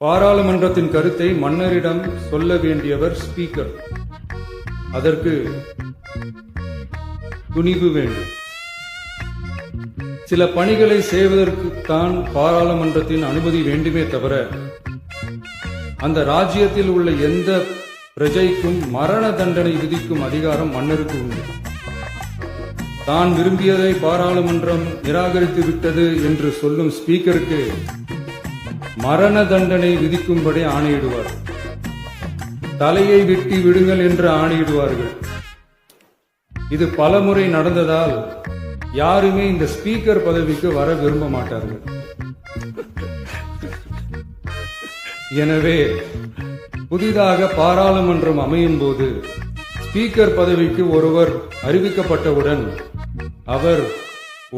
பாராளுமன்றத்தின் கருத்தை மன்னரிடம் சொல்ல வேண்டியவர் ஸ்பீக்கர். அதற்கு துணிவு வேண்டும். சில பணிகளை செய்வதற்குத்தான் பாராளுமன்றத்தின் அனுமதி வேண்டுமே தவிர அந்த ராஜ்யத்தில் உள்ள எந்த பிரஜைக்கும் மரண தண்டனை விதிக்கும் அதிகாரம் மன்னருக்கு உண்டு. தான் விரும்பியதை பாராளுமன்றம் நிராகரித்து விட்டது என்று சொல்லும் ஸ்பீக்கருக்கு மரண தண்டனை விதிக்கும்படி ஆணையிடுவார். தலையை வெட்டி விடுங்கள் என்று ஆணையிடுவார்கள். இது பலமுறை நடந்ததால் யாருமே இந்த ஸ்பீக்கர் பதவிக்கு வர விரும்ப மாட்டார்கள். எனவே புதிதாக பாராளுமன்றம் அமையும் போது ஸ்பீக்கர் பதவிக்கு ஒருவர் அறிவிக்கப்பட்டவுடன் அவர்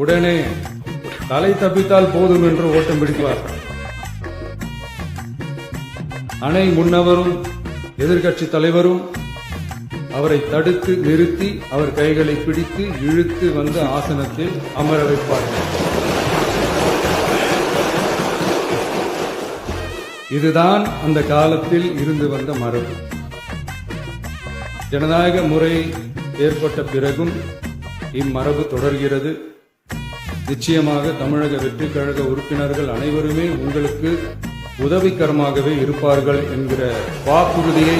உடனே தலை தப்பித்தால் போதும் என்று ஓட்டம் பிடிப்பார். அணை முன்னவரும் எதிர்கட்சி தலைவரும் அவரை தடுத்து நிறுத்தி அவர் கைகளை பிடித்து இழுத்து வந்து ஆசனத்தில் அமர வைப்பார்கள். இதுதான் அந்த காலத்தில் இருந்து வந்த மரபு. ஜனநாயக முறை ஏற்பட்ட பிறகும் இம்மரபு தொடர்கிறது. நிச்சயமாக தமிழக வெற்றி கழக உறுப்பினர்கள் அனைவருமே உங்களுக்கு உதவிகரமாகவே இருப்பார்கள் என்கிற வாக்குறுதியை